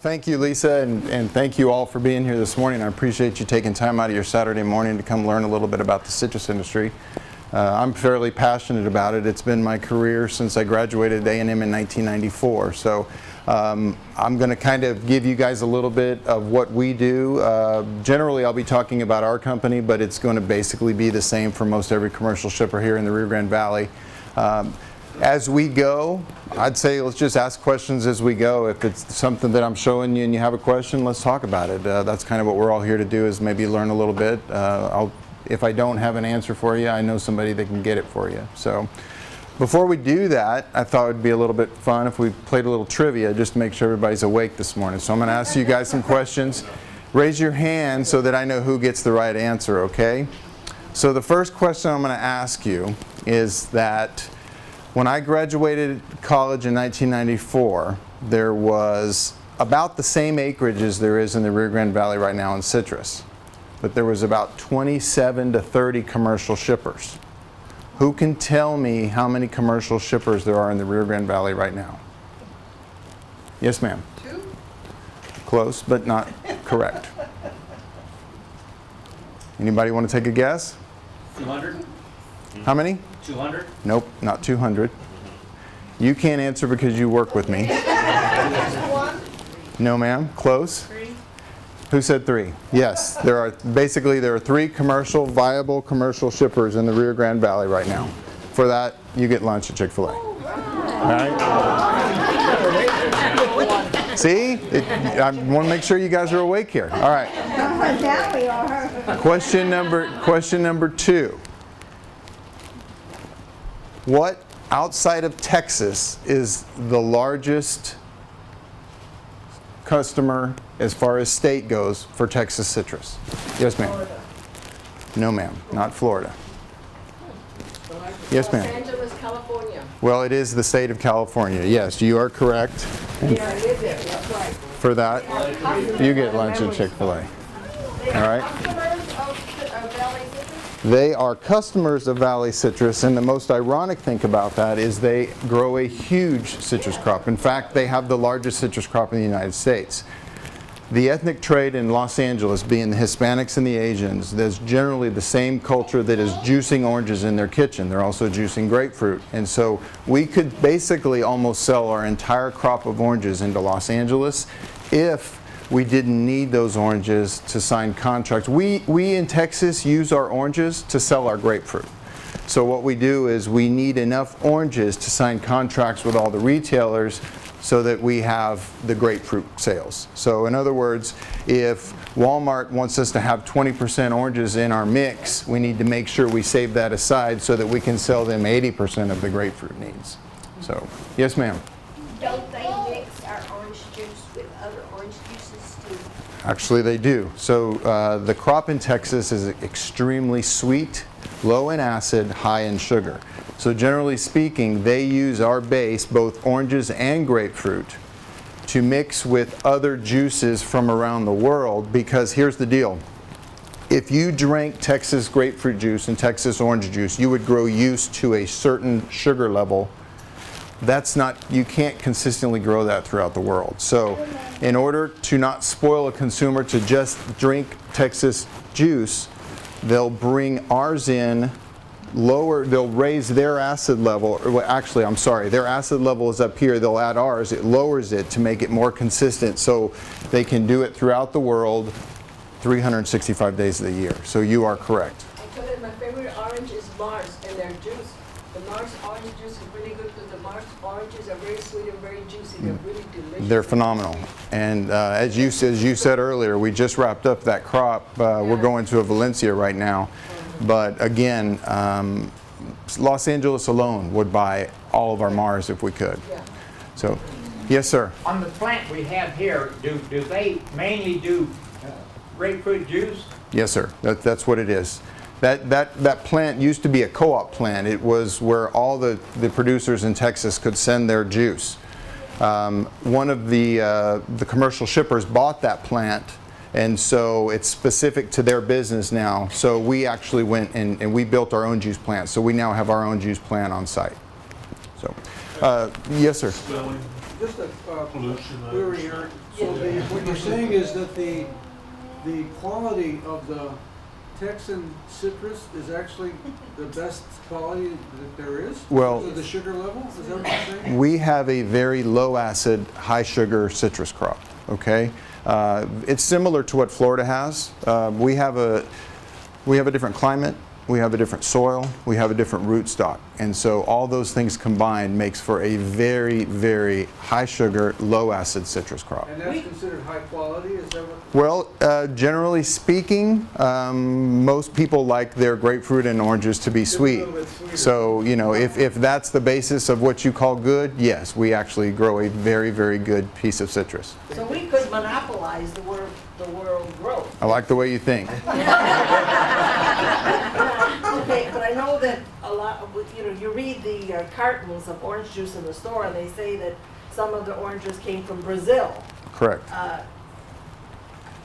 Thank you, Lisa, and thank you all for being here this morning. I appreciate you taking time out of your Saturday morning to come learn a little bit about the citrus industry. I'm fairly passionate about it. It's been my career since I graduated A&M in 1994. So I'm going to kind of give you guys a little bit of what we do. Generally, I'll be talking about our company, but it's going to basically be the same for most every commercial shipper here in the Rio Grande Valley. As we go, I'd say let's just ask questions as we go. If it's something that I'm showing you and you have a question, let's talk about it. That's kind of what we're all here to do, is maybe learn a little bit. If I don't have an answer for you, I know somebody that can get it for you. So before we do that, I thought it would be a little bit fun if we played a little trivia just to make sure everybody's awake this morning. So I'm going to ask you guys some questions. Raise your hand so that I know who gets the right answer, okay? So the first question I'm going to ask you is that when I graduated college in 1994, there was about the same acreage as there is in the Rio Grande Valley right now in citrus. But there was about 27 to 30 commercial shippers. Who can tell me how many commercial shippers there are in the Rio Grande Valley right now? Yes, ma'am. 2? Close, but not correct. Anybody want to take a guess? 200? How many? 200? Nope, not 200. You can't answer because you work with me. 1? No, ma'am. Close. 3? Who said 3? Yes, there are 3 viable commercial shippers in the Rio Grande Valley right now. For that, you get lunch at Chick-fil-A. All right? See? I want to make sure you guys are awake here. All right. Now we are. Question number 2. What outside of Texas is the largest customer as far as state goes for Texas citrus? Yes, ma'am. Florida. No, ma'am. Not Florida. Yes, ma'am. Los Angeles, California. Well, it is the state of California. Yes, you are correct. And Yeah, I live there. That's right. for that, you get lunch at Chick-fil-A. All right? Customers of Valley Citrus? They are customers of Valley Citrus, and the most ironic thing about that is they grow a huge citrus crop. In fact, they have the largest citrus crop in the United States. The ethnic trade in Los Angeles, being the Hispanics and the Asians, there's generally the same culture that is juicing oranges in their kitchen. They're also juicing grapefruit. And so we could basically almost sell our entire crop of oranges into Los Angeles if we didn't need those oranges to sign contracts. We in Texas use our oranges to sell our grapefruit. So what we do is we need enough oranges to sign contracts with all the retailers so that we have the grapefruit sales. So in other words, if Walmart wants us to have 20% oranges in our mix, we need to make sure we save that aside so that we can sell them 80% of the grapefruit needs. So, yes, ma'am. Don't they mix our orange juice with other orange juices too? Actually, they do. So the crop in Texas is extremely sweet, low in acid, high in sugar. So generally speaking, they use our base, both oranges and grapefruit, to mix with other juices from around the world, because here's the deal. If you drank Texas grapefruit juice and Texas orange juice, you would grow used to a certain sugar level. You can't consistently grow that throughout the world. So in order to not spoil a consumer to just drink Texas juice, they'll bring ours in lower, they'll raise their acid level, or actually, I'm sorry, their acid level is up here, they'll add ours, it lowers it to make it more consistent so they can do it throughout the world 365 days of the year. So you are correct. I told you my favorite orange is Mars and their juice. The Mars orange juice is really good because the Mars oranges are very sweet and very juicy. They're really delicious. They're phenomenal. And as you said earlier, we just wrapped up that crop. We're going to Valencia right now. But again, Los Angeles alone would buy all of our Mars if we could. Yeah. So, yes, sir. On the plant we have here, do they mainly do grapefruit juice? Yes, sir. That's what it is. That plant used to be a co-op plant. It was where all the producers in Texas could send their juice. One of the commercial shippers bought that plant, and so it's specific to their business now. So we actually went and we built our own juice plant. So we now have our own juice plant on site. So Yes, sir. Smelling, Just a pollution. query here. So what you're saying is that the quality of the Texan citrus is actually the best quality that there is? Well- Because of the sugar level? Is that what you're saying? We have a very low acid, high sugar citrus crop, okay? It's similar to what Florida has. We have a different climate, we have a different soil, we have a different root stock. And so all those things combined makes for a very, very high sugar, low acid citrus crop. And that's considered high quality? Is that what? Well, generally speaking, most people like their grapefruit and oranges to be sweet. little bit sweeter. So, you know, if that's the basis of what you call good, yes, we actually grow a very, very good piece of citrus. So we could monopolize the world growth. I like the way you think. Okay, but I know that a lot, you read the cartons of orange juice in the store, and they say that some of the oranges came from Brazil. Correct.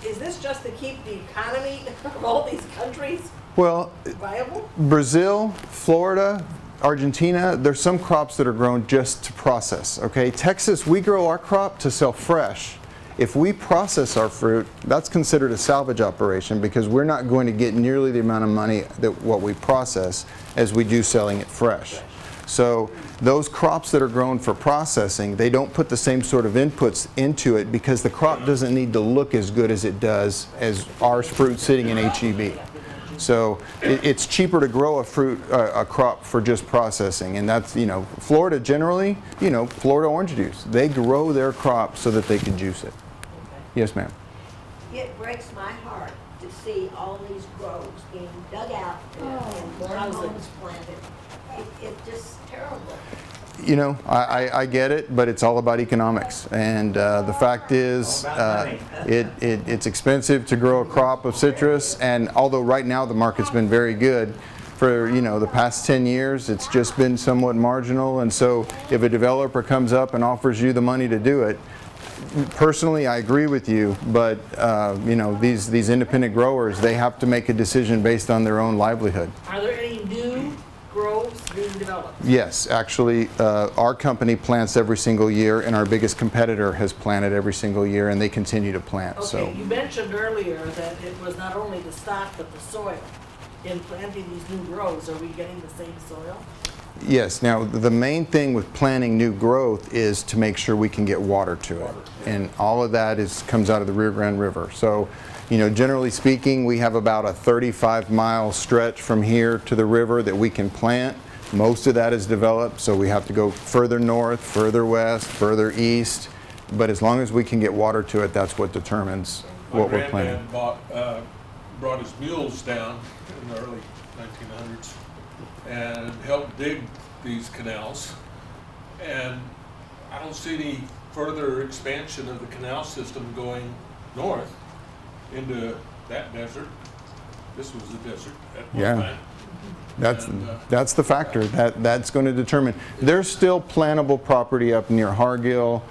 Is this just to keep the economy of all these countries Well, viable? Brazil, Florida, Argentina, there's some crops that are grown just to process, okay? Texas, we grow our crop to sell fresh. If we process our fruit, that's considered a salvage operation because we're not going to get nearly the amount of money that what we process as we do selling it fresh. So those crops that are grown for processing, they don't put the same sort of inputs into it because the crop doesn't need to look as good as it does as our fruit sitting in HEB. So it's cheaper to grow a crop for just processing, and that's, you know, Florida generally, you know, Florida orange juice, they grow their crop so that they can juice it. Yes, ma'am. It breaks my heart to see all these groves being dug out and more homes planted. It's just terrible. You know, I get it, but it's all about economics. And the fact is, it's expensive to grow a crop of citrus. And although right now the market's been very good, for, you know, the past 10 years, it's just been somewhat marginal. And so if a developer comes up and offers you the money to do it, personally, I agree with you, but you know, these independent growers, they have to make a decision based on their own livelihood. Are there any new groves being developed? Yes, actually, our company plants every single year, and our biggest competitor has planted every single year, and they continue to plant. Okay, So, you mentioned earlier that it was not only the stock but the soil. In planting these new groves, are we getting the same soil? yes. Now, the main thing with planting new growth is to make sure we can get water to it, and all of that comes out of the Rio Grande River. So, you know, generally speaking, we have about a 35-mile stretch from here to the river that we can plant. Most of that is developed, so we have to go further north, further west, further east. But as long as we can get water to it, that's what determines what we're planting. My granddad brought his mules down in the early 1900s and helped dig these canals. And I don't see any further expansion of the canal system going north into that desert. This was the desert at one Yeah. time. That's the factor. That's going to determine. There's still plantable property up near Hargill,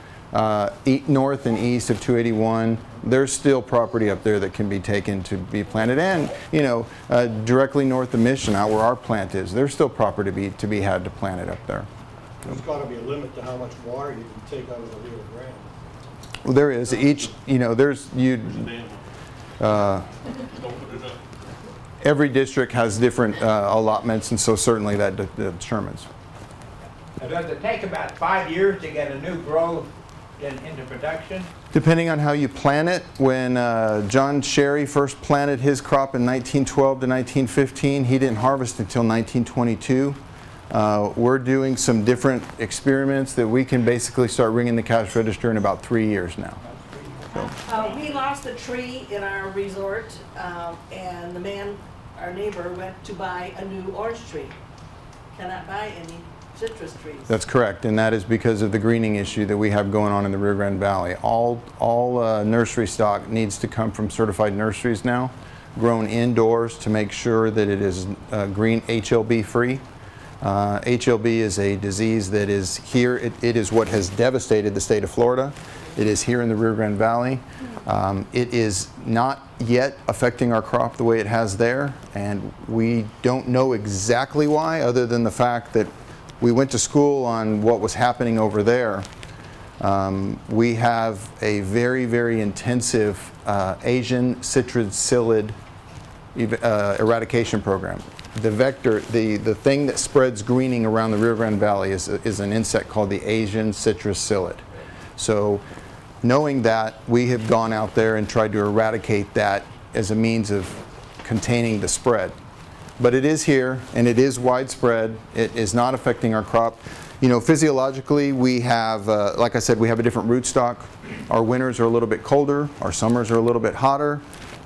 north and east of 281. There's still property up there that can be taken to be planted, and you know, directly north of Mission, out where our plant is, there's still property to be had to plant it up there. There's got to be a limit to how much water you can take out of the Rio Grande. Well, there is each. You know, there's you. Don't put it up. Every district has different allotments, and so certainly that determines. Now, does it take about 5 years to get a new growth into production? Depending on how you plant it, when John Sherry first planted his crop in 1912 to 1915, he didn't harvest until 1922. We're doing some different experiments that we can basically start ringing the cash register in about 3 years now. We lost a tree in our resort, and the man, our neighbor, went to buy a new orange tree. Cannot buy any citrus trees. That's correct, and that is because of the greening issue that we have going on in the Rio Grande Valley. All nursery stock needs to come from certified nurseries now, grown indoors to make sure that it is green HLB free. HLB is a disease that is here. It is what has devastated the state of Florida. It is here in the Rio Grande Valley. It is not yet affecting our crop the way it has there, and we don't know exactly why, other than the fact that we went to school on what was happening over there. We have a very, very intensive Asian citrid psyllid eradication program. The vector, the thing that spreads greening around the Rio Grande Valley is an insect called the Asian citrus psyllid. So knowing that, we have gone out there and tried to eradicate that as a means of containing the spread. But it is here, and it is widespread. It is not affecting our crop. You know, physiologically, we have, like I said, we have a different rootstock. Our winters are a little bit colder. Our summers are a little bit hotter.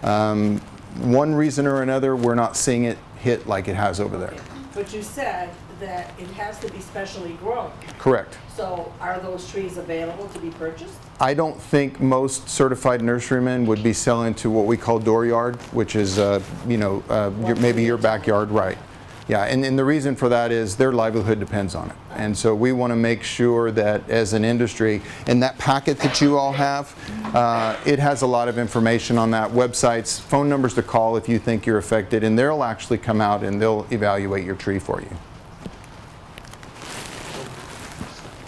One reason or another, we're not seeing it hit like it has over there. But you said that it has to be specially grown. Correct. So are those trees available to be purchased? I don't think most certified nurserymen would be selling to what we call dooryard, which is, maybe your backyard, right? Yeah, and the reason for that is their livelihood depends on it. And so we want to make sure that as an industry, and that packet that you all have, it has a lot of information on that, websites, phone numbers to call if you think you're affected, and they'll actually come out and they'll evaluate your tree for you.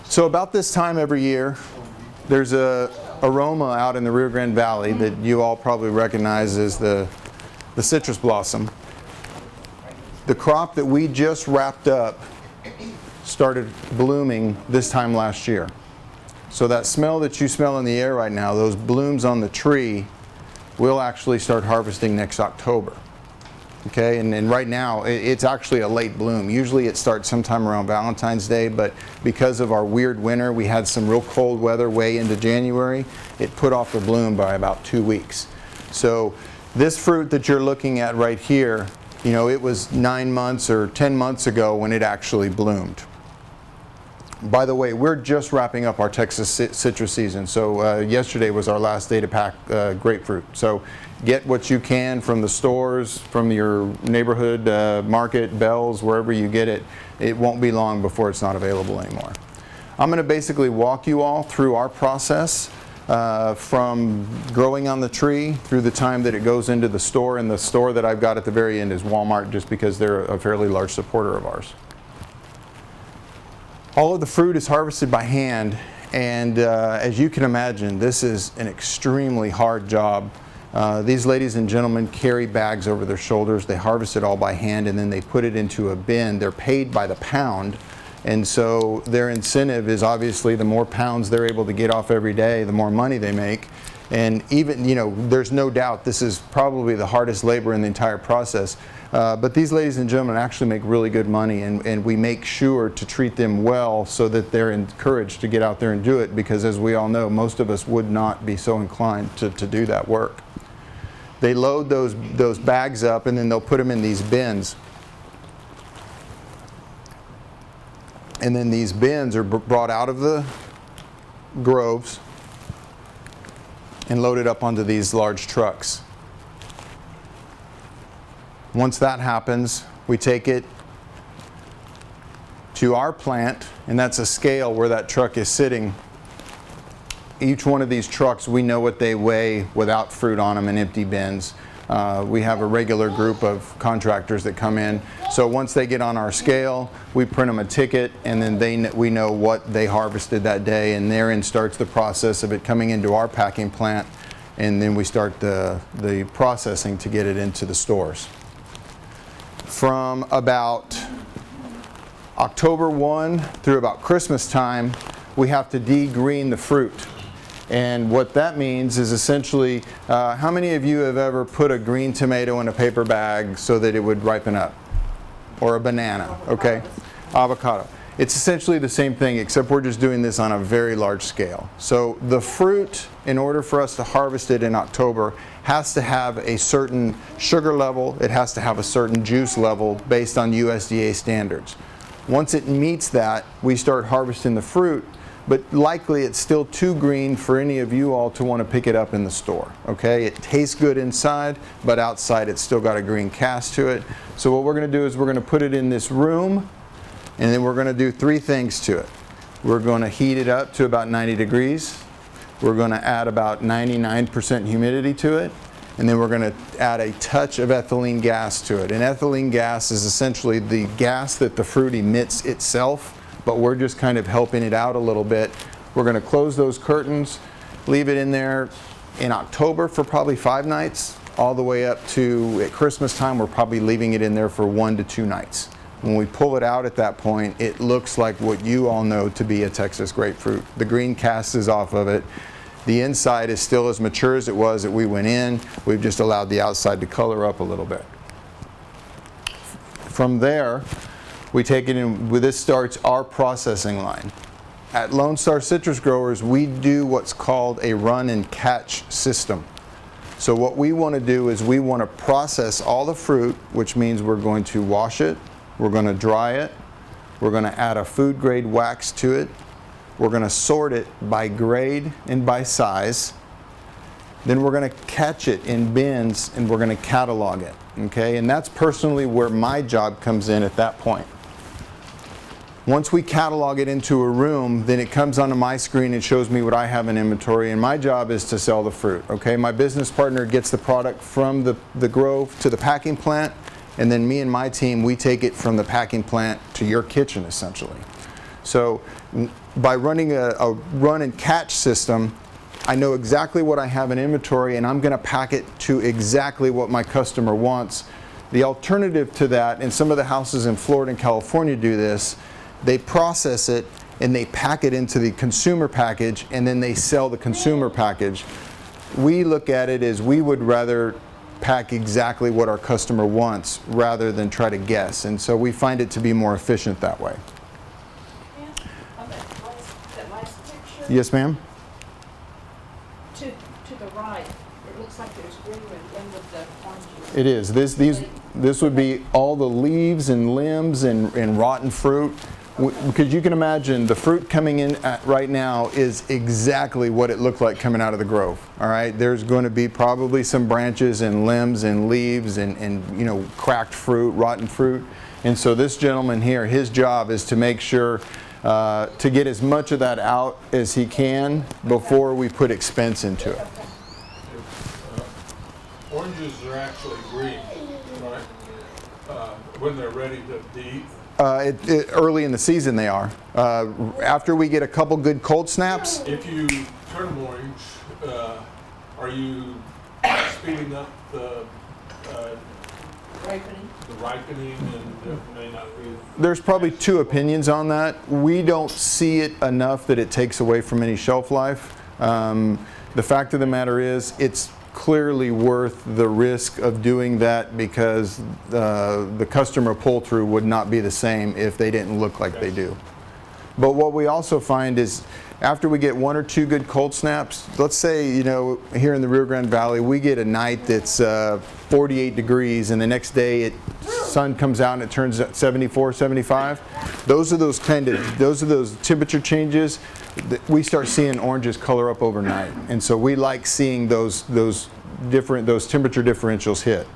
So about this time every year, there's a aroma out in the Rio Grande Valley that you all probably recognize as the citrus blossom. The crop that we just wrapped up started blooming this time last year. So that smell that you smell in the air right now, those blooms on the tree, we'll actually start harvesting next October. Okay, and right now it's actually a late bloom. Usually it starts sometime around Valentine's Day, but because of our weird winter, we had some real cold weather way into January, it put off the bloom by about 2 weeks. So this fruit that you're looking at right here, you know, it was 9 months or 10 months ago when it actually bloomed. By the way, we're just wrapping up our Texas citrus season. So yesterday was our last day to pack grapefruit. So get what you can from the stores, from your neighborhood market, Bell's, wherever you get it. It won't be long before it's not available anymore. I'm going to basically walk you all through our process from growing on the tree through the time that it goes into the store. And the store that I've got at the very end is Walmart, just because they're a fairly large supporter of ours. All of the fruit is harvested by hand, and as you can imagine, this is an extremely hard job. These ladies and gentlemen carry bags over their shoulders. They harvest it all by hand, and then they put it into a bin. They're paid by the pound, and so their incentive is obviously the more pounds they're able to get off every day, the more money they make. And even, you know, there's no doubt this is probably the hardest labor in the entire process. But these ladies and gentlemen actually make really good money, and we make sure to treat them well so that they're encouraged to get out there and do it, because as we all know, most of us would not be so inclined to do that work. They load those bags up, and then they'll put them in these bins. And then these bins are brought out of the groves and loaded up onto these large trucks. Once that happens, we take it to our plant, and that's a scale where that truck is sitting. Each one of these trucks, we know what they weigh without fruit on them in empty bins. We have a regular group of contractors that come in. So once they get on our scale, we print them a ticket, and then we know what they harvested that day, and therein starts the process of it coming into our packing plant, and then we start the processing to get it into the stores. From about October 1 through about Christmas time, we have to degreen the fruit. And what that means is essentially, how many of you have ever put a green tomato in a paper bag so that it would ripen up? Or a banana, okay? Avocado. It's essentially the same thing, except we're just doing this on a very large scale. So the fruit, in order for us to harvest it in October, has to have a certain sugar level, it has to have a certain juice level based on USDA standards. Once it meets that, we start harvesting the fruit, but likely it's still too green for any of you all to want to pick it up in the store, okay? It tastes good inside, but outside it's still got a green cast to it. So what we're going to do is we're going to put it in this room, and then we're going to do 3 things to it. We're going to heat it up to about 90 degrees. We're going to add about 99% humidity to it, and then we're going to add a touch of ethylene gas to it. And ethylene gas is essentially the gas that the fruit emits itself, but we're just kind of helping it out a little bit. We're going to close those curtains, leave it in there in October for probably 5 nights, all the way up to at Christmas time we're probably leaving it in there for 1 to 2 nights. When we pull it out at that point, it looks like what you all know to be a Texas grapefruit. The green cast is off of it. The inside is still as mature as it was that we went in. We've just allowed the outside to color up a little bit. From there, we take it in, this starts our processing line. At Lone Star Citrus Growers, we do what's called a run and catch system. So what we want to do is we want to process all the fruit, which means we're going to wash it, we're going to dry it, we're going to add a food grade wax to it, we're going to sort it by grade and by size, then we're going to catch it in bins and we're going to catalog it, okay? And that's personally where my job comes in at that point. Once we catalog it into a room, then it comes onto my screen and shows me what I have in inventory, and my job is to sell the fruit, okay? My business partner gets the product from the grove to the packing plant, and then me and my team, we take it from the packing plant to your kitchen, essentially. So by running a run and catch system, I know exactly what I have in inventory, and I'm going to pack it to exactly what my customer wants. The alternative to that, and some of the houses in Florida and California do this, they process it and they pack it into the consumer package, and then they sell the consumer package. We look at it as we would rather pack exactly what our customer wants rather than try to guess, and so we find it to be more efficient that way. On that last picture, Yes, ma'am? to the right, it looks like there's green in with the oranges. It is. This would be all the leaves and limbs and rotten fruit. Because you can imagine the fruit coming in right now is exactly what it looked like coming out of the grove. All right, there's going to be probably some branches and limbs and leaves and you know, cracked fruit, rotten fruit. And so this gentleman here, his job is to make sure to get as much of that out as he can before we put expense into it. Oranges are actually green, right? When they're ready to eat. Early in the season they are. After we get a couple good cold snaps. If you turn them orange, are you speeding up the ripening and it may not be? There's probably 2 opinions on that. We don't see it enough that it takes away from any shelf life. The fact of the matter is, it's clearly worth the risk of doing that because the customer pull-through would not be the same if they didn't look like they do. But what we also find is after we get 1 or 2 good cold snaps, let's say, you know, here in the Rio Grande Valley, we get a night that's 48 degrees and the next day sun comes out and it turns 74, 75. Those are those temperature changes that we start seeing oranges color up overnight. And so we like seeing those temperature differentials hit.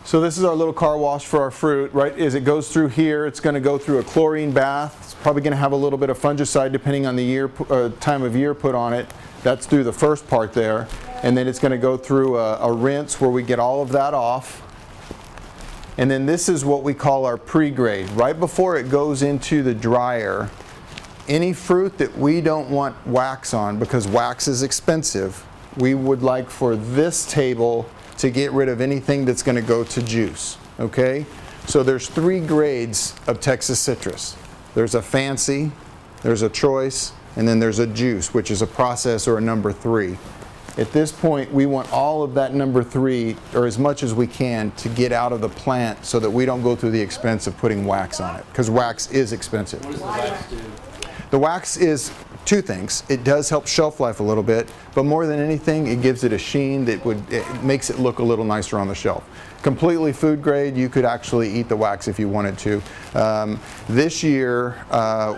So this is our little car wash for our fruit, right? As it goes through here, it's going to go through a chlorine bath. It's probably going to have a little bit of fungicide depending on the time of year put on it. That's through the first part there. And then it's going to go through a rinse where we get all of that off. And then this is what we call our pre-grade. Right before it goes into the dryer, any fruit that we don't want wax on, because wax is expensive, we would like for this table to get rid of anything that's going to go to juice, okay? So there's 3 grades of Texas citrus. There's a fancy, there's a choice, and then there's a juice, which is a process or a number 3. At this point, we want all of that number 3, or as much as we can, to get out of the plant so that we don't go through the expense of putting wax on it, because wax is expensive. What does the wax do? The wax is 2 things. It does help shelf life a little bit, but more than anything, it gives it a sheen that it makes it look a little nicer on the shelf. Completely food grade, you could actually eat the wax if you wanted to. This year,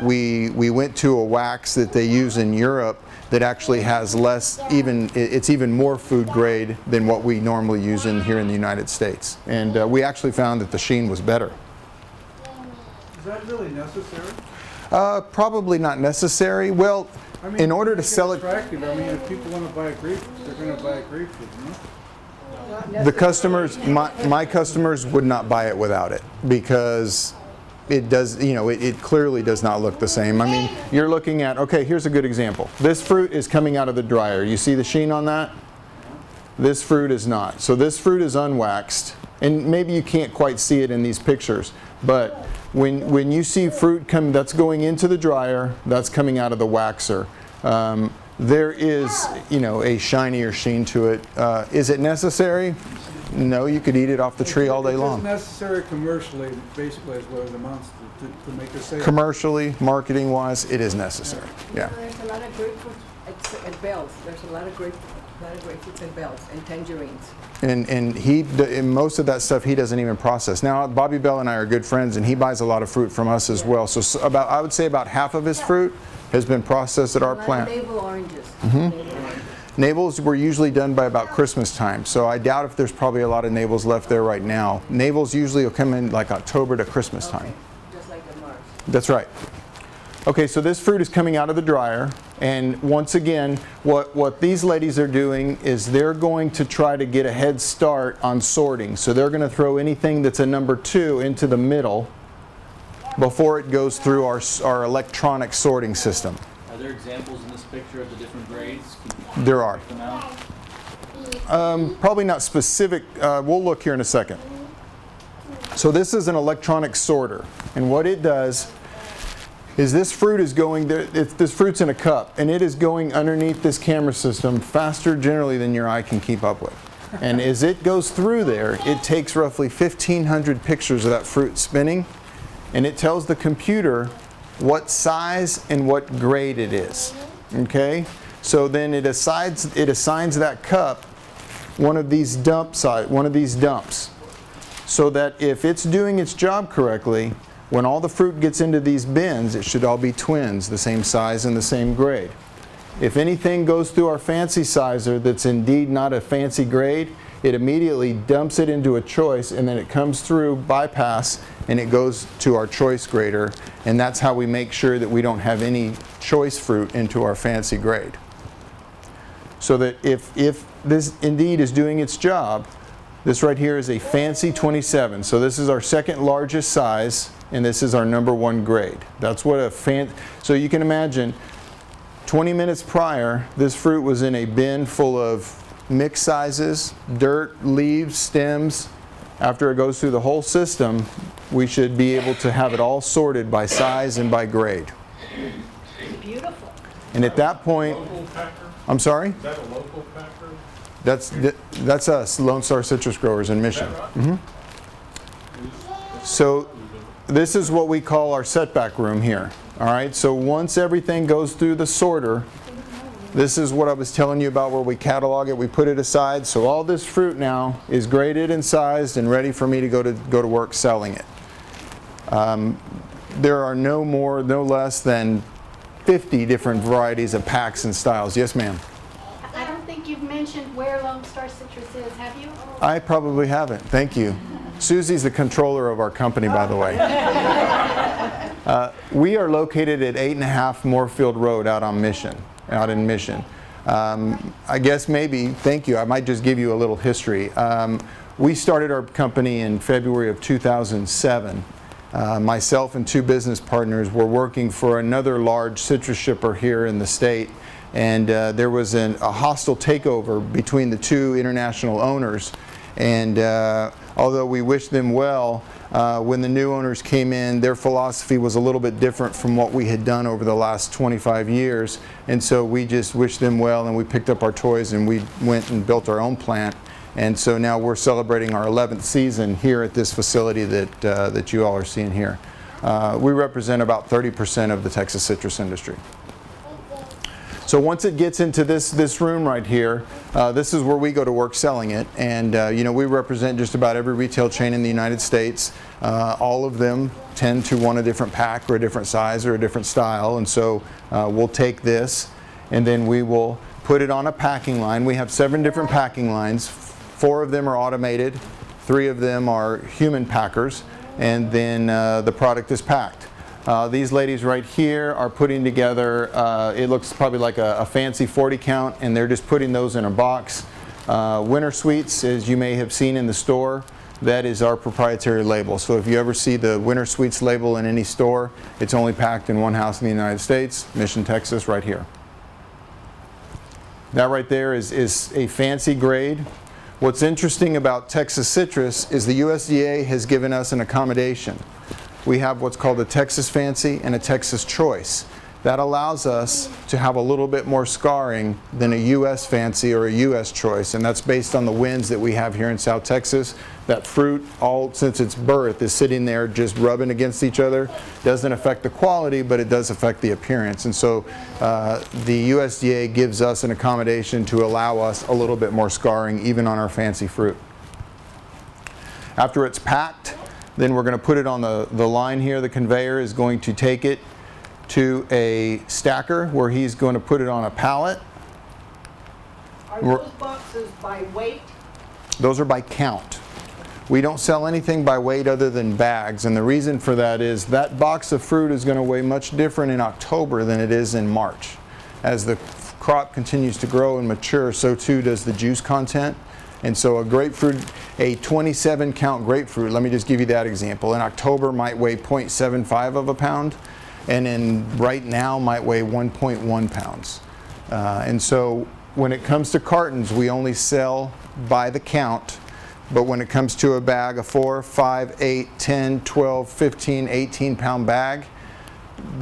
we went to a wax that they use in Europe that actually has it's even more food grade than what we normally use here in the United States. And we actually found that the sheen was better. Is that really necessary? Probably not necessary. Well, I mean, In order to make sell it- attractive, I mean, if people wanna buy a grapefruit, they're gonna buy a grapefruit, you know? The customers, my customers would not buy it without it because it does, you know, it clearly does not look the same. I mean, you're looking at, okay, here's a good example. This fruit is coming out of the dryer. You see the sheen on that? This fruit is not. So this fruit is unwaxed, and maybe you can't quite see it in these pictures, but when you see fruit come that's going into the dryer, that's coming out of the waxer. There is, you know, a shinier sheen to it. Is it necessary? No, you could eat it off the tree all day long. It's necessary commercially, basically, is what it amounts to make a sale. Commercially, marketing-wise, it is necessary. Yeah. There's a lot of grapefruit at Bell's. There's a lot of grapefruits at Bell's and tangerines. And most of that stuff he doesn't even process. Now, Bobby Bell and I are good friends, and he buys a lot of fruit from us as well. So about, I would say about half of his fruit has been processed at our plant. A lot of navel oranges. Mm-hmm. Navel oranges. Navels were usually done by about Christmas time, so I doubt if there's probably a lot of navels left there right now. Navels usually will come in like October to Christmas time. Just like the Mars. That's right. Okay, so this fruit is coming out of the dryer, and once again, what these ladies are doing is they're going to try to get a head start on sorting. So they're going to throw anything that's a number 2 into the middle before it goes through our electronic sorting system. Are there examples in this picture of the different grades? There are. Can you break them out? Probably not specific. We'll look here in a second. So this is an electronic sorter, and what it does is this fruit is going there. This fruit's in a cup, and it is going underneath this camera system faster generally than your eye can keep up with. And as it goes through there, it takes roughly 1,500 pictures of that fruit spinning, and it tells the computer what size and what grade it is. Okay? So then it assigns that cup one of these dumps, so that if it's doing its job correctly, when all the fruit gets into these bins, it should all be twins, the same size and the same grade. If anything goes through our fancy sizer that's indeed not a fancy grade, it immediately dumps it into a choice, and then it comes through bypass and it goes to our choice grader, and that's how we make sure that we don't have any choice fruit into our fancy grade. So that if this indeed is doing its job, this right here is a fancy 27. So this is our second largest size, and this is our number 1 grade. That's what a so you can imagine 20 minutes prior, this fruit was in a bin full of mixed sizes, dirt, leaves, stems. After it goes through the whole system, we should be able to have it all sorted by size and by grade. Beautiful. And at that point, Local packer? I'm sorry? Is that a local packer? That's us, Lone Star Citrus Growers in Mission. Mhm. So this is what we call our setback room here. All right, so once everything goes through the sorter, this is what I was telling you about where we catalog it, we put it aside. So all this fruit now is graded and sized and ready for me to go to work selling it. There are no less than 50 different varieties of packs and styles. Yes, ma'am. I don't think you've mentioned where Lone Star Citrus is, have you? I probably haven't. Thank you. Susie's the controller of our company, by the way. We are located at 8.5 Moorfield Road out in Mission. I guess maybe, thank you, I might just give you a little history. We started our company in February of 2007. Myself and 2 business partners were working for another large citrus shipper here in the state, and there was a hostile takeover between the 2 international owners. And although we wished them well, when the new owners came in, their philosophy was a little bit different from what we had done over the last 25 years. And so we just wished them well, and we picked up our toys and we went and built our own plant. And so now we're celebrating our 11th season here at this facility that you all are seeing here. We represent about 30% of the Texas citrus industry. So once it gets into this room right here, this is where we go to work selling it. And you know, we represent just about every retail chain in the United States. All of them tend to want a different pack or a different size or a different style. And so we'll take this and then we will put it on a packing line. We have 7 different packing lines. 4 of them are automated. 3 of them are human packers. And then the product is packed. These ladies right here are putting together, it looks probably like a fancy 40 count, and they're just putting those in a box. Winter Sweets, as you may have seen in the store, that is our proprietary label. So if you ever see the Winter Sweets label in any store, it's only packed in one house in the United States, Mission, Texas, right here. That right there is a fancy grade. What's interesting about Texas citrus is the USDA has given us an accommodation. We have what's called a Texas Fancy and a Texas Choice. That allows us to have a little bit more scarring than a U.S. Fancy or a U.S. Choice, and that's based on the winds that we have here in South Texas. That fruit, all since its birth, is sitting there just rubbing against each other. Doesn't affect the quality, but it does affect the appearance. And so the USDA gives us an accommodation to allow us a little bit more scarring, even on our fancy fruit. After it's packed, then we're going to put it on the line here. The conveyor is going to take it to a stacker where he's going to put it on a pallet. Are those boxes by weight? Those are by count. We don't sell anything by weight other than bags, and the reason for that is that box of fruit is going to weigh much different in October than it is in March. As the crop continues to grow and mature, so too does the juice content. And so a grapefruit, a 27 count grapefruit, let me just give you that example, in October might weigh 0.75 of a pound, and right now might weigh 1.1 pounds. And so when it comes to cartons, we only sell by the count, but when it comes to a bag, a 4, 5, 8, 10, 12, 15, 18 pound bag,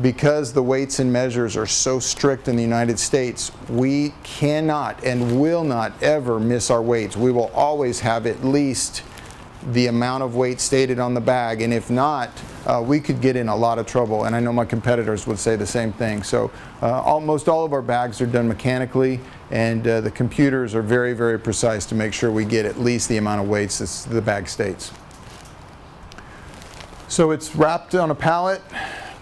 because the weights and measures are so strict in the United States, we cannot and will not ever miss our weights. We will always have at least the amount of weight stated on the bag, and if not, we could get in a lot of trouble, and I know my competitors would say the same thing. So almost all of our bags are done mechanically, and the computers are very, very precise to make sure we get at least the amount of weights that the bag states. So it's wrapped on a pallet,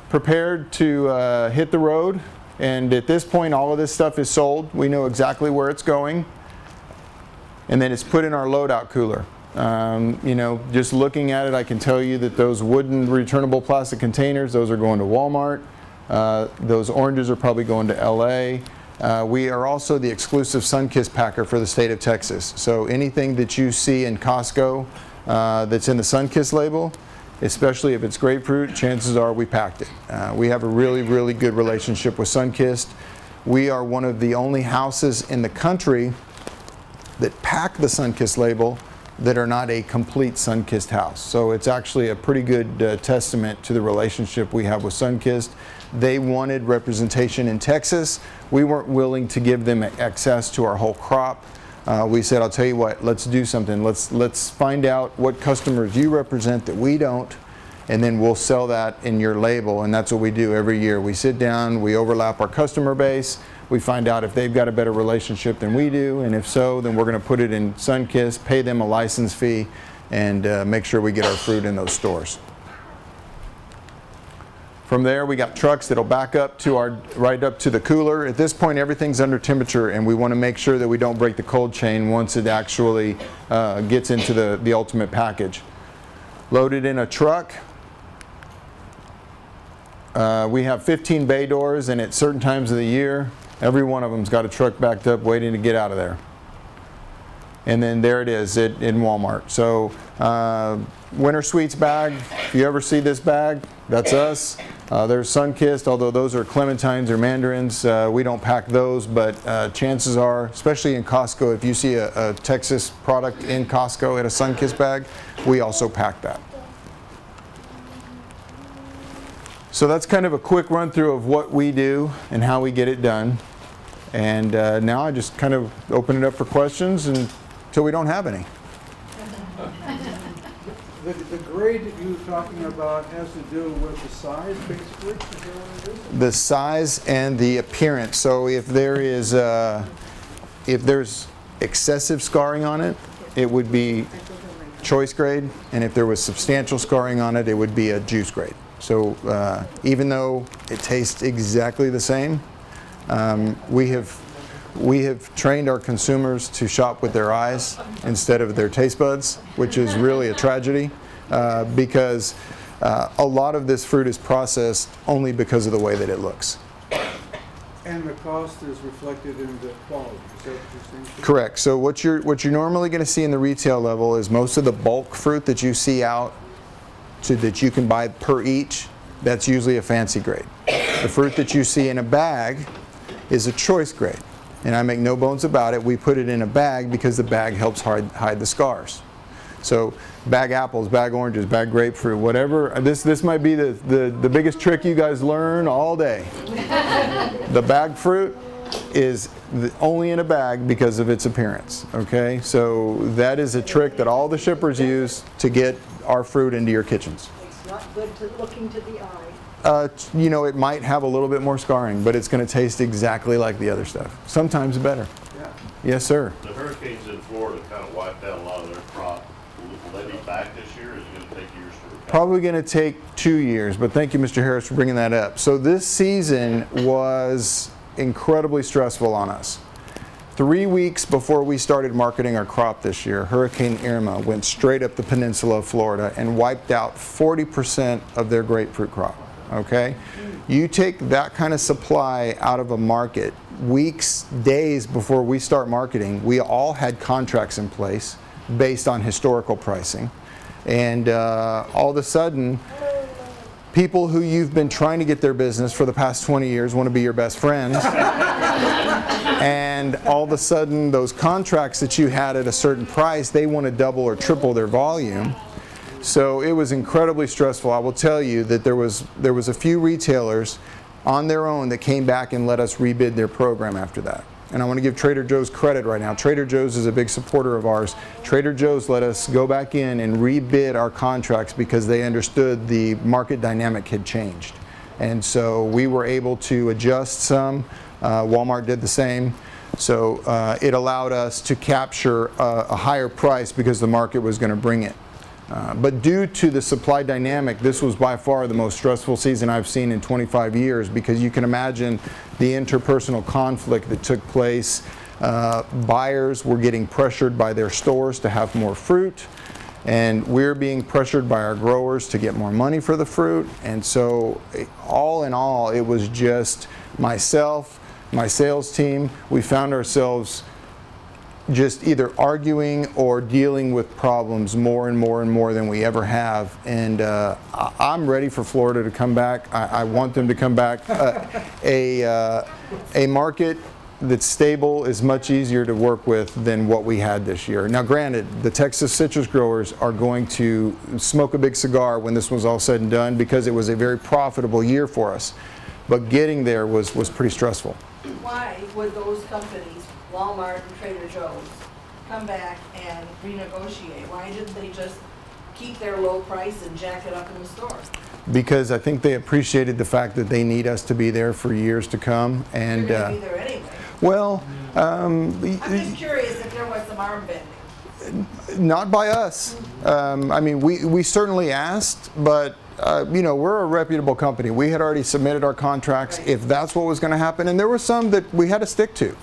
prepared to hit the road, and at this point all of this stuff is sold. We know exactly where it's going, and then it's put in our loadout cooler. You know, just looking at it, I can tell you that those wooden returnable plastic containers, those are going to Walmart. Those oranges are probably going to LA. We are also the exclusive Sunkist packer for the state of Texas. So anything that you see in Costco that's in the Sunkist label, especially if it's grapefruit, chances are we packed it. We have a really, really good relationship with Sunkist. We are one of the only houses in the country that pack the Sunkist label that are not a complete Sunkist house. So it's actually a pretty good testament to the relationship we have with Sunkist. They wanted representation in Texas. We weren't willing to give them access to our whole crop. We said, I'll tell you what, let's do something. Let's find out what customers you represent that we don't, and then we'll sell that in your label. And that's what we do every year. We sit down, we overlap our customer base, we find out if they've got a better relationship than we do, and if so, then we're going to put it in Sunkist, pay them a license fee, and make sure we get our fruit in those stores. From there, we got trucks that'll back up to right up to the cooler. At this point, everything's under temperature, and we want to make sure that we don't break the cold chain once it actually gets into the ultimate package. Loaded in a truck. We have 15 bay doors, and at certain times of the year, every one of them's got a truck backed up waiting to get out of there. And then there it is in Walmart. So Winter Sweets bag, if you ever see this bag, that's us. There's Sunkist, although those are clementines or mandarins. We don't pack those, but chances are, especially in Costco, if you see a Texas product in Costco at a Sunkist bag, we also pack that. So that's kind of a quick run through of what we do and how we get it done. And now I just kind of open it up for questions until we don't have any. The grade that you were talking about has to do with the size, basically? Is that what it is? The size and the appearance. So if there's excessive scarring on it, it would be choice grade, and if there was substantial scarring on it, it would be a juice grade. So even though it tastes exactly the same, we have trained our consumers to shop with their eyes instead of their taste buds, which is really a tragedy because A lot of this fruit is processed only because of the way that it looks. And the cost is reflected in the quality, is that what you're saying? Correct. So what you're normally going to see in the retail level is most of the bulk fruit that you see out that you can buy per each, that's usually a fancy grade. The fruit that you see in a bag is a choice grade. And I make no bones about it, we put it in a bag because the bag helps hide the scars. So bag apples, bag oranges, bag grapefruit, whatever. This might be the biggest trick you guys learn all day. The bag fruit is only in a bag because of its appearance, okay? So that is a trick that all the shippers use to get our fruit into your kitchens. It's not good to looking to the eye. You know, it might have a little bit more scarring, but it's going to taste exactly like the other stuff. Sometimes better. Yeah. Yes, sir. The hurricanes in Florida kind of wiped out a lot of their crop. Will they be back this year, or is it going to take years to recover? Probably going to take 2 years, but thank you, Mr. Harris, for bringing that up. So this season was incredibly stressful on us. 3 weeks before we started marketing our crop this year, Hurricane Irma went straight up the peninsula of Florida and wiped out 40% of their grapefruit crop. Okay? You take that kind of supply out of a market, weeks, days before we start marketing, we all had contracts in place based on historical pricing. And all of a sudden, people who you've been trying to get their business for the past 20 years want to be your best friends. And all of a sudden, those contracts that you had at a certain price, they want to double or triple their volume. So it was incredibly stressful. I will tell you that there was a few retailers on their own that came back and let us rebid their program after that. And I want to give Trader Joe's credit right now. Trader Joe's is a big supporter of ours. Trader Joe's let us go back in and rebid our contracts because they understood the market dynamic had changed. And so we were able to adjust some. Walmart did the same. So it allowed us to capture a higher price because the market was going to bring it. But due to the supply dynamic, this was by far the most stressful season I've seen in 25 years because you can imagine the interpersonal conflict that took place. Buyers were getting pressured by their stores to have more fruit, and we're being pressured by our growers to get more money for the fruit. And so all in all, it was just myself, my sales team. We found ourselves just either arguing or dealing with problems more and more and more than we ever have. And I'm ready for Florida to come back. I want them to come back. A market that's stable is much easier to work with than what we had this year. Now granted, the Texas citrus growers are going to smoke a big cigar when this was all said and done because it was a very profitable year for us. But getting there was pretty stressful. Why would those companies, Walmart and Trader Joe's, come back and renegotiate? Why didn't they just keep their low price and jack it up in the store? Because I think they appreciated the fact that they need us to be there for years to come. And You're going to be there anyway. well, I'm just curious if there was some arm bending. not by us. I mean, we certainly asked, but you know, we're a reputable company. We had already submitted our contracts if that's what was going to happen, and there were some that we had to stick to.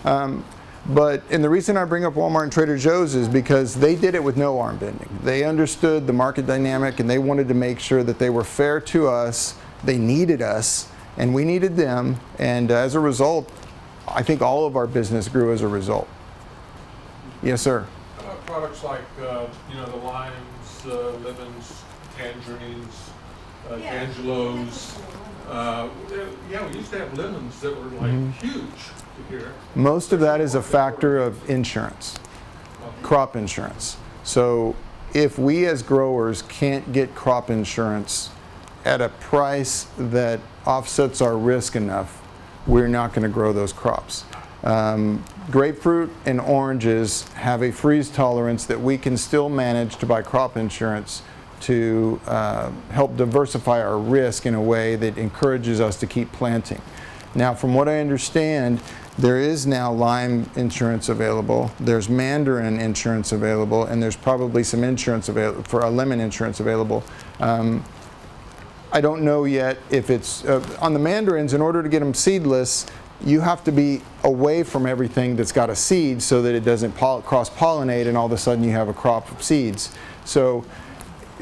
And the reason I bring up Walmart and Trader Joe's is because they did it with no arm bending. They understood the market dynamic and they wanted to make sure that they were fair to us. They needed us and we needed them. And as a result, I think all of our business grew as a result. Yes, sir. Products like, you know, the limes, lemons, tangerines, Angelos. Yeah, we used to have lemons that were like huge here. Most of that is a factor of insurance, crop insurance. So if we as growers can't get crop insurance at a price that offsets our risk enough, we're not going to grow those crops. Grapefruit and oranges have a freeze tolerance that we can still manage to buy crop insurance to help diversify our risk in a way that encourages us to keep planting. Now, from what I understand, there is now lime insurance available, there's mandarin insurance available, and there's probably some insurance available for a lemon insurance available. I don't know yet if it's, on the mandarins, in order to get them seedless, you have to be away from everything that's got a seed so that it doesn't cross-pollinate and all of a sudden you have a crop of seeds. So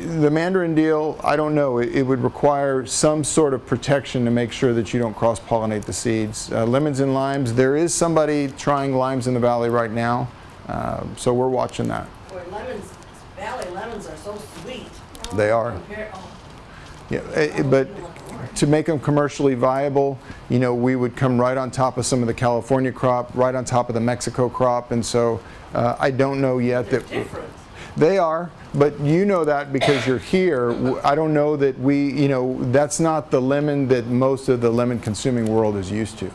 The mandarin deal, I don't know. It would require some sort of protection to make sure that you don't cross-pollinate the seeds. Lemons and limes, there is somebody trying limes in the valley right now, so we're watching that. Boy, lemons, valley lemons are so sweet. They are. Yeah, but to make them commercially viable, you know, we would come right on top of some of the California crop, right on top of the Mexico crop, and so I don't know yet that they are. But you know that because you're here. I don't know that you know, that's not the lemon that most of the lemon consuming world is used to.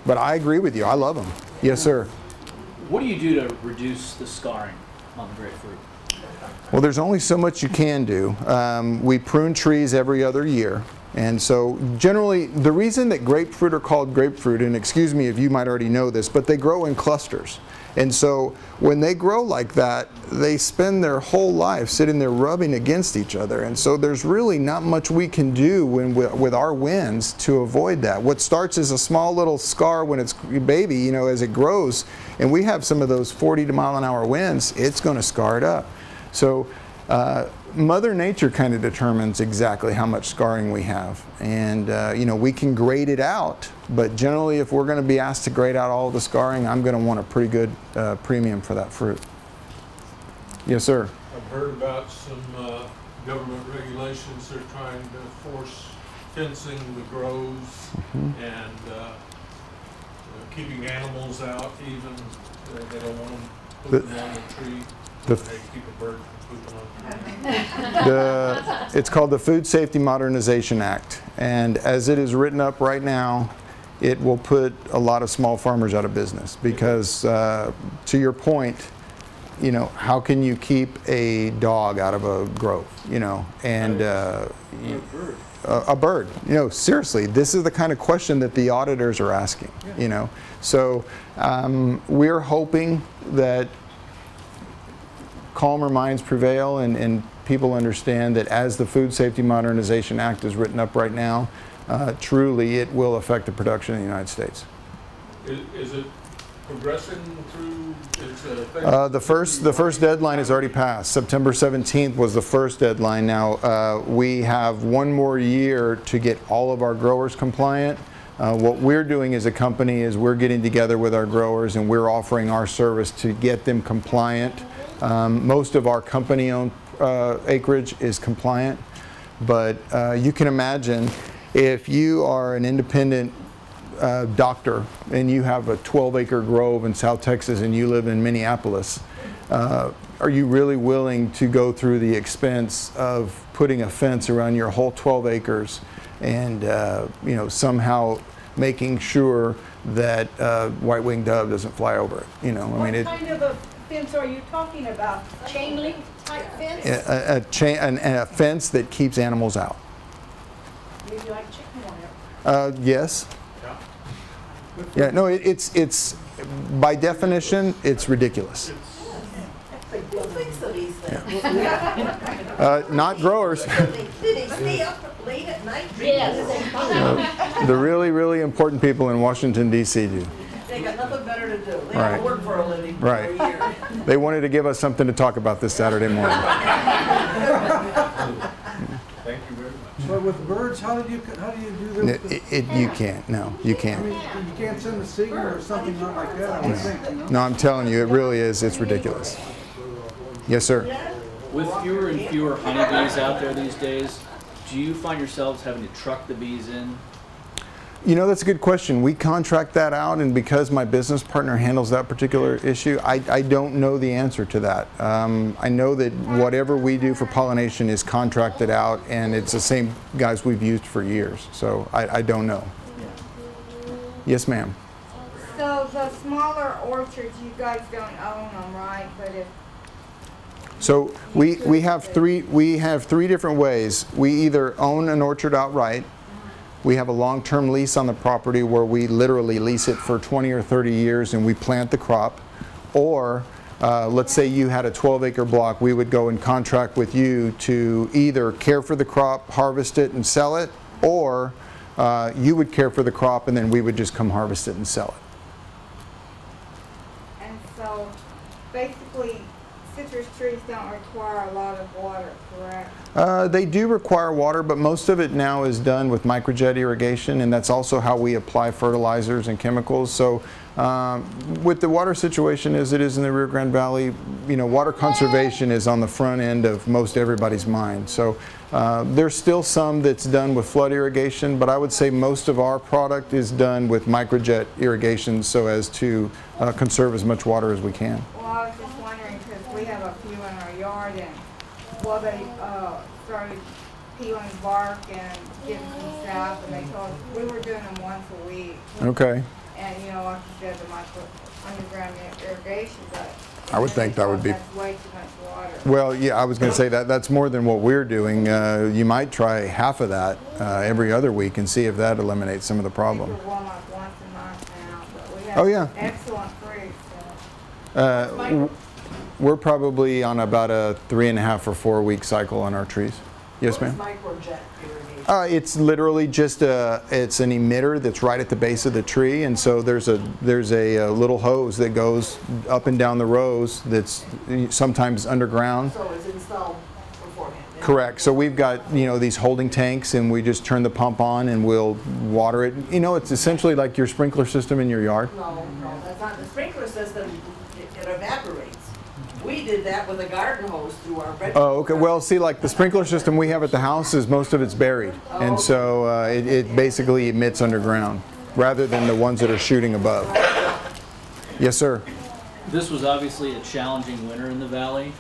But I agree with you. I love them. Yes, sir. What do you do to reduce the scarring on the grapefruit? Well, there's only so much you can do. We prune trees every other year. And so generally, the reason that grapefruit are called grapefruit, and excuse me if you might already know this, but they grow in clusters. And so when they grow like that, they spend their whole life sitting there rubbing against each other. And so there's really not much we can do with our winds to avoid that. What starts as a small little scar when it's a baby, you know, as it grows, and we have some of those 40-mile-an-hour winds, it's going to scar it up. So Mother Nature kind of determines exactly how much scarring we have. And, you know, we can grade it out, but generally if we're going to be asked to grade out all of the scarring, I'm going to want a pretty good premium for that fruit. Yes, sir. I've heard about some government regulations. They're trying to force fencing the groves and keeping animals out even. They don't want them pooping on the tree. They keep a bird from pooping on the tree. It's called the Food Safety Modernization Act, and as it is written up right now, it will put a lot of small farmers out of business because, to your point, you know, how can you keep a dog out of a grove, you know, and a bird, you know, seriously, this is the kind of question that the auditors are asking, you know. So we're hoping that calmer minds prevail and people understand that as the Food Safety Modernization Act is written up right now, truly it will affect the production in the United States. Is it progressing through its the first deadline has already passed. September 17th was the first deadline. Now we have one more year to get all of our growers compliant. What we're doing as a company is we're getting together with our growers and we're offering our service to get them compliant. Most of our company-owned acreage is compliant, but you can imagine if you are an independent doctor and you have a 12-acre grove in South Texas and you live in Minneapolis, are you really willing to go through the expense of putting a fence around your whole 12 acres and you know, somehow making sure that white-winged dove doesn't fly over it? You know, I mean, What kind of a fence are you talking about? Chain link type fence? a fence that keeps animals out. Maybe like chicken wire. Yes. Yeah. No, it's by definition, it's ridiculous. Who thinks of these things? Not growers. Did they stay up late at night drinking? Yes. The really, really important people in Washington, D.C. do. They got nothing better to do. They Right. have to work for a living for Right. a year. They wanted to give us something to talk about this Saturday morning. Thank you very much. But with birds, how do you do that? You can't. No, you I can't. mean, you can't send a signal or something not like that, I would think, you know? No, I'm telling you, it really is. It's ridiculous. Yes, sir. With fewer and fewer honeybees out there these days, do you find yourselves having to truck the bees in? You know, that's a good question. We contract that out, and because my business partner handles that particular issue, I don't know the answer to that. I know that whatever we do for pollination is contracted out, and it's the same guys we've used for years. So I don't know. Yes, ma'am. So the smaller orchards, you guys don't own them, right? But if So we have three different ways. We either own an orchard outright. We have a long-term lease on the property where we literally lease it for 20 or 30 years and we plant the crop. Or let's say you had a 12-acre block, we would go and contract with you to either care for the crop, harvest it and sell it, or you would care for the crop and then we would just come harvest it and sell it. and so basically, citrus trees don't require a lot of water, correct? They do require water, but most of it now is done with microjet irrigation, and that's also how we apply fertilizers and chemicals. So with the water situation as it is in the Rio Grande Valley, you know, water conservation is on the front end of most everybody's mind. So there's still some that's done with flood irrigation, but I would say most of our product is done with microjet irrigation so as to conserve as much water as we can. Well, I was just wondering, because we have a few in our yard, and well, they started peeling bark and getting some sap, and they told us we were doing them once a week. Okay. And, you know, like you said, the underground irrigation, but I would think that would be. that's way too much water. Well, yeah, I was going to say that's more than what we're doing. You might try half of that every other week and see if that eliminates some of the problem. We're warm up once a month now, but we have Oh, yeah. excellent fruit. So. We're probably on about a 3.5 or 4 week cycle on our trees. Yes, ma'am? What is microjet irrigation? It's literally just it's an emitter that's right at the base of the tree, and so there's a little hose that goes up and down the rows that's sometimes underground. So it's installed beforehand? Yeah. Correct. So we've got, you know, these holding tanks, and we just turn the pump on and we'll water it. You know, it's essentially like your sprinkler system in your yard. No, that's not the sprinkler system. It evaporates. We did that with a garden hose through our vegetable. Oh, okay. Well, see, like the sprinkler system we have at the house is most of it's buried, and so it basically emits underground rather than the ones that are shooting above. Yes, sir. This was obviously a challenging winter in the valley.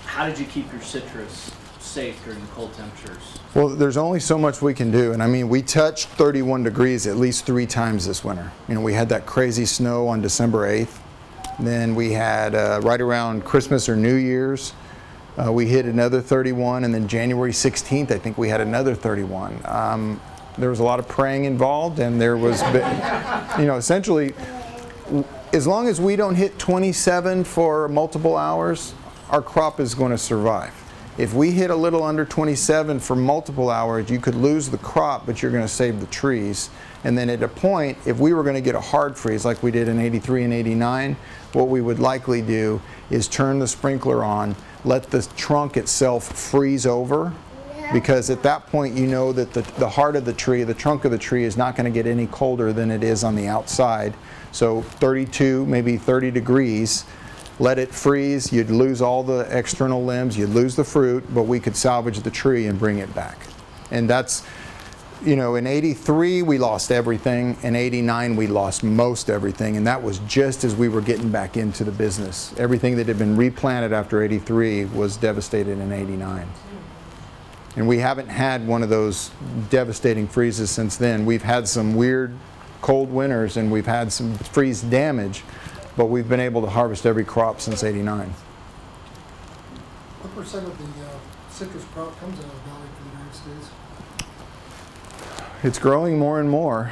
How did you keep your citrus safe during the cold temperatures? Well, there's only so much we can do, and I mean, we touched 31 degrees at least 3 times this winter. You know, we had that crazy snow on December 8th. Then we had right around Christmas or New Year's, we hit another 31, and then January 16th, I think we had another 31. There was a lot of praying involved, and there was, you know, essentially, as long as we don't hit 27 for multiple hours, our crop is going to survive. If we hit a little under 27 for multiple hours, you could lose the crop, but you're going to save the trees. And then at a point, if we were going to get a hard freeze like we did in 83 and 89, what we would likely do is turn the sprinkler on, let the trunk itself freeze over, because at that point you know that the heart of the tree, the trunk of the tree, is not going to get any colder than it is on the outside. So 32, maybe 30 degrees, let it freeze, you'd lose all the external limbs, you'd lose the fruit, but we could salvage the tree and bring it back. And that's, you know, in 83 we lost everything, in 89 we lost most everything, and that was just as we were getting back into the business. Everything that had been replanted after 83 was devastated in 89. And we haven't had one of those devastating freezes since then. We've had some weird cold winters and we've had some freeze damage, but we've been able to harvest every crop since 89. What percent of the citrus crop comes out of the valley for the United States? It's growing more and more.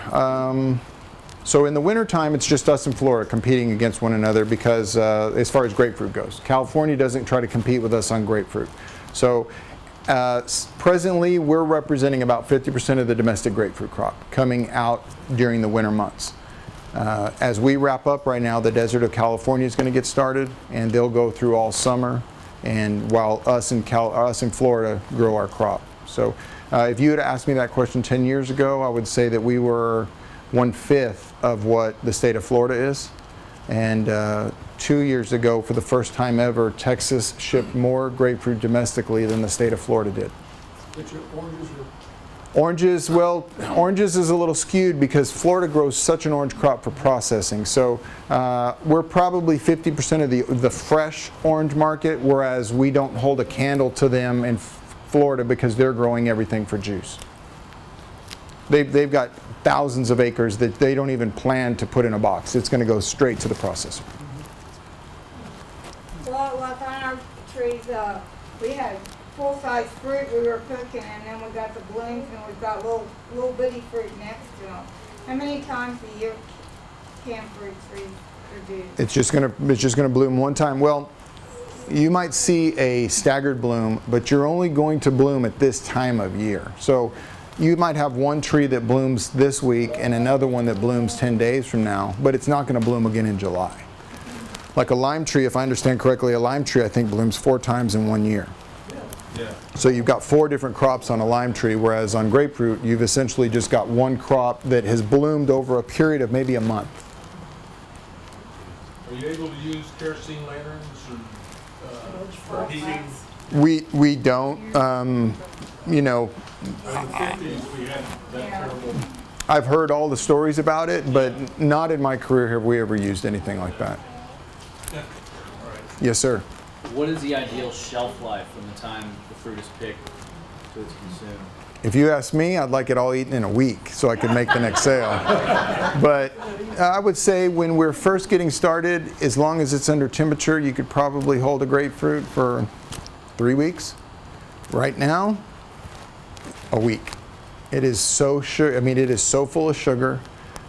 So in the wintertime, it's just us in Florida competing against one another because as far as grapefruit goes, California doesn't try to compete with us on grapefruit. So presently, we're representing about 50% of the domestic grapefruit crop coming out during the winter months. As we wrap up right now, the desert of California is going to get started, and they'll go through all summer, and while us in Florida grow our crop. So if you had asked me that question 10 years ago, I would say that we were 1/5 of what the state of Florida is. And 2 years ago, for the first time ever, Texas shipped more grapefruit domestically than the state of Florida did. But your oranges are... Oranges, well, oranges is a little skewed because Florida grows such an orange crop for processing. So we're probably 50% of the fresh orange market, whereas we don't hold a candle to them in Florida because they're growing everything for juice. They've got thousands of acres that they don't even plan to put in a box. It's going to go straight to the processor. Well, like on our trees, we had full-size fruit we were cooking, and then we got the blooms, and we've got little bitty fruit next to them. How many times a year can fruit trees produce? It's just gonna bloom one time. Well, you might see a staggered bloom, but you're only going to bloom at this time of year. So you might have one tree that blooms this week and another one that blooms 10 days from now, but it's not going to bloom again in July. Like a lime tree, if I understand correctly, a lime tree I think blooms 4 times in 1 year. Yeah. So you've got 4 different crops on a lime tree, whereas on grapefruit you've essentially just got 1 crop that has bloomed over a period of maybe a month. Are you able to use kerosene lanterns or for heating? We don't, you know, In the 50s, we had that terrible. I've heard all the stories about it, but not in my career have we ever used anything like that. Yeah. All right. Yes, sir. What is the ideal shelf life from the time the fruit is picked to it's consumed? If you ask me, I'd like it all eaten in a week so I could make the next sale. But I would say when we're first getting started, as long as it's under temperature, you could probably hold a grapefruit for 3 weeks. Right now, a week. It is so it is so full of sugar.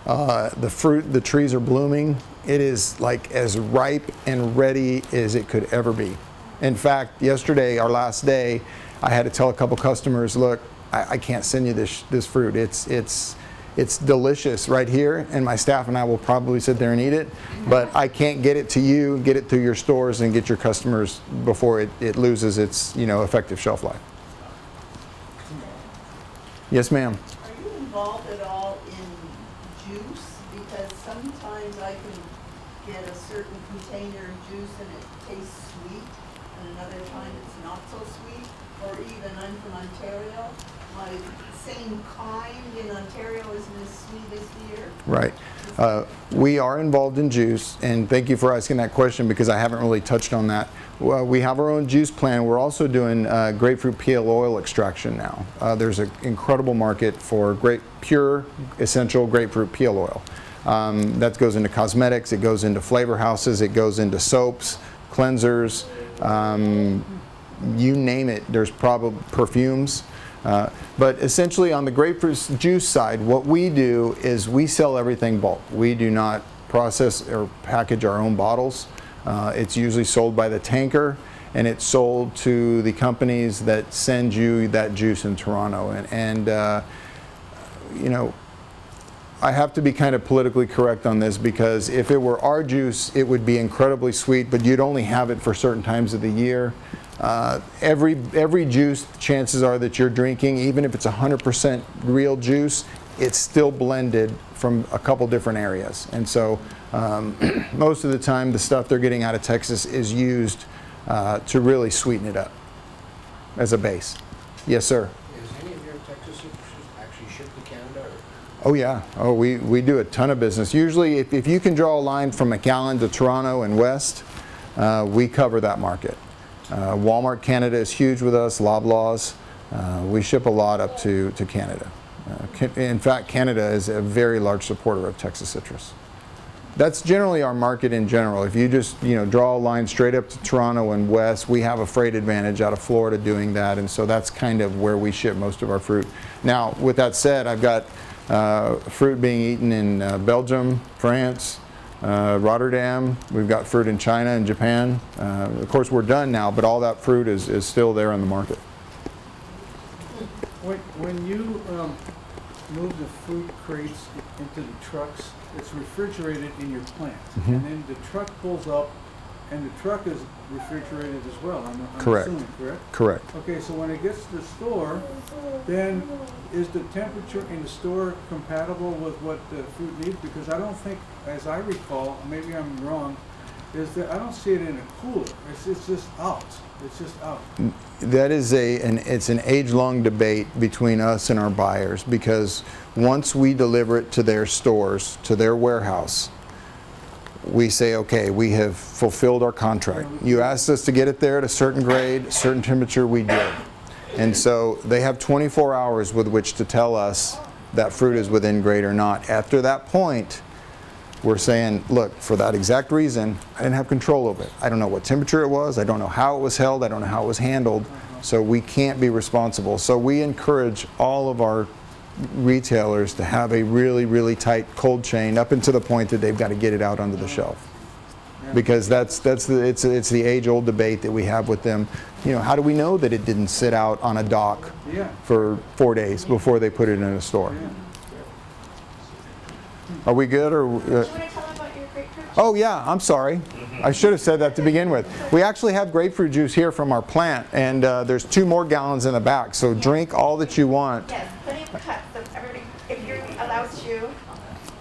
The trees are blooming. It is like as ripe and ready as it could ever be. In fact, yesterday, our last day, I had to tell a couple customers, look, I can't send you this fruit. It's delicious right here, and my staff and I will probably sit there and eat it, but I can't get it to you, get it through your stores, and get your customers before it loses its effective shelf life. Yes, ma'am. Are you involved at all in juice? Because sometimes I can get a certain container of juice and it tastes sweet, and another time it's not so sweet. Or even, I'm from Ontario, my same kind in Ontario isn't as sweet as here. Right. We are involved in juice, and thank you for asking that question because I haven't really touched on that. We have our own juice plan. We're also doing grapefruit peel oil extraction now. There's an incredible market for pure, essential grapefruit peel oil. That goes into cosmetics, it goes into flavor houses, it goes into soaps, cleansers, you name it. There's probably perfumes. But essentially on the grapefruit juice side, what we do is we sell everything bulk. We do not process or package our own bottles. It's usually sold by the tanker, and it's sold to the companies that send you that juice in Toronto. I have to be kind of politically correct on this because if it were our juice, it would be incredibly sweet, but you'd only have it for certain times of the year. Every juice, chances are that you're drinking, even if it's 100% real juice, it's still blended from a couple different areas. And so most of the time the stuff they're getting out of Texas is used to really sweeten it up as a base. Yes, sir. Is any of your Texas citruses actually shipped to Canada? Oh yeah. Oh, we do a ton of business. Usually if you can draw a line from McAllen to Toronto and west, we cover that market. Walmart Canada is huge with us, Loblaws. We ship a lot up to Canada. In fact, Canada is a very large supporter of Texas citrus. That's generally our market in general. If you just draw a line straight up to Toronto and west, we have a freight advantage out of Florida doing that, and so that's kind of where we ship most of our fruit. Now, with that said, I've got fruit being eaten in Belgium, France, Rotterdam. We've got fruit in China and Japan. Of course, we're done now, but all that fruit is still there on the market. When you move the fruit crates into the trucks, it's refrigerated in your plant. Mm-hmm. And then the truck pulls up, and the truck is refrigerated as well, I'm Correct. assuming, correct? Correct. Okay, so when it gets to the store, then is the temperature in the store compatible with what the fruit needs? Because I don't think, as I recall, maybe I'm wrong, is that I don't see it in a cooler. It's just out. It's just out. That is it's an age-long debate between us and our buyers, because once we deliver it to their stores, to their warehouse, we say, okay, we have fulfilled our contract. You asked us to get it there at a certain grade, a certain temperature, we did. And so they have 24 hours with which to tell us that fruit is within grade or not. After that point, we're saying, look, for that exact reason, I didn't have control over it. I don't know what temperature it was. I don't know how it was held. I don't know how it was handled. So we can't be responsible. So we encourage all of our retailers to have a really, really tight cold chain up until the point that they've got to get it out onto the shelf. Because it's the age-old debate that we have with them. How do we know that it didn't sit out on a dock for 4 days before they put it in a store? Are we good? Or Do you want to tell about your grapefruit? oh yeah, I'm sorry. I should have said that to begin with. We actually have grapefruit juice here from our plant, and there's 2 more gallons in the back, so drink all that you want. Yes, plenty of cups, so everybody, if you're allowed to.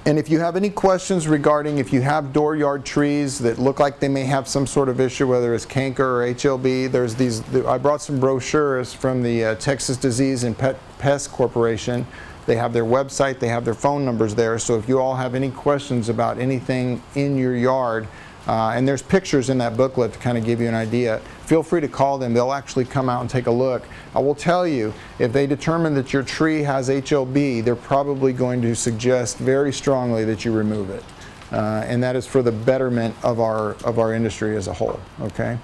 And if you have any questions regarding if you have dooryard trees that look like they may have some sort of issue, whether it's canker or HLB, there's these, I brought some brochures from the Texas Disease and Pest Corporation. They have their website, they have their phone numbers there, so if you all have any questions about anything in your yard, and there's pictures in that booklet to kind of give you an idea, feel free to call them. They'll actually come out and take a look. I will tell you, if they determine that your tree has HLB, they're probably going to suggest very strongly that you remove it. And that is for the betterment of our industry as a whole, okay?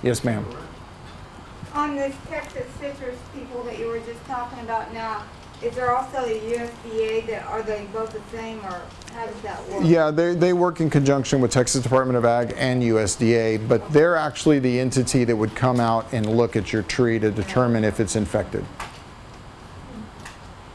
Yes, ma'am. On this Texas citrus people that you were just talking about now, is there also the USDA are they both the same, or how does that work? Yeah, they work in conjunction with Texas Department of Ag and USDA, but they're actually the entity that would come out and look at your tree to determine if it's infected.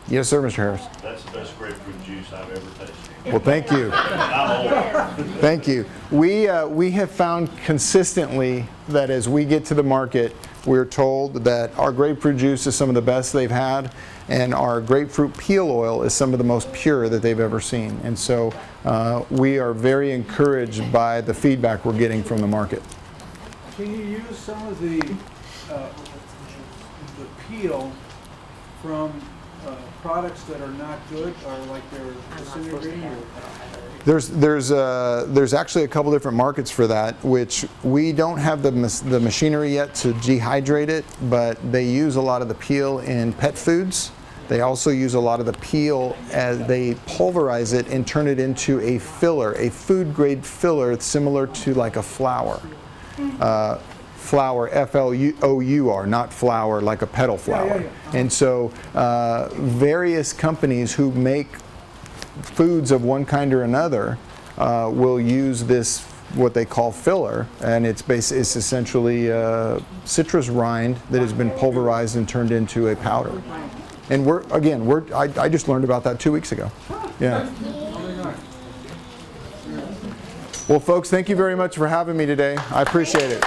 Yes, sir, Mr. Harris. That's the best grapefruit juice I've ever tasted. Well, thank you. I'm old. Thank you. We have found consistently that as we get to the market, we're told that our grapefruit juice is some of the best they've had, and our grapefruit peel oil is some of the most pure that they've ever seen. And so we are very encouraged by the feedback we're getting from the market. Can you use some of the peel from products that are not good, or like they're disintegrating? There's actually a couple different markets for that, which we don't have the machinery yet to dehydrate it, but they use a lot of the peel in pet foods. They also use a lot of the peel as they pulverize it and turn it into a filler, a food grade filler similar to like a flour. Flour, F-L-O-U-R, not flour like a petal flour. And so various companies who make foods of one kind or another will use this, what they call filler, and it's essentially citrus rind that has been pulverized and turned into a powder. And I just learned about that 2 weeks ago. Yeah. Well, folks, thank you very much for having me today. I appreciate it.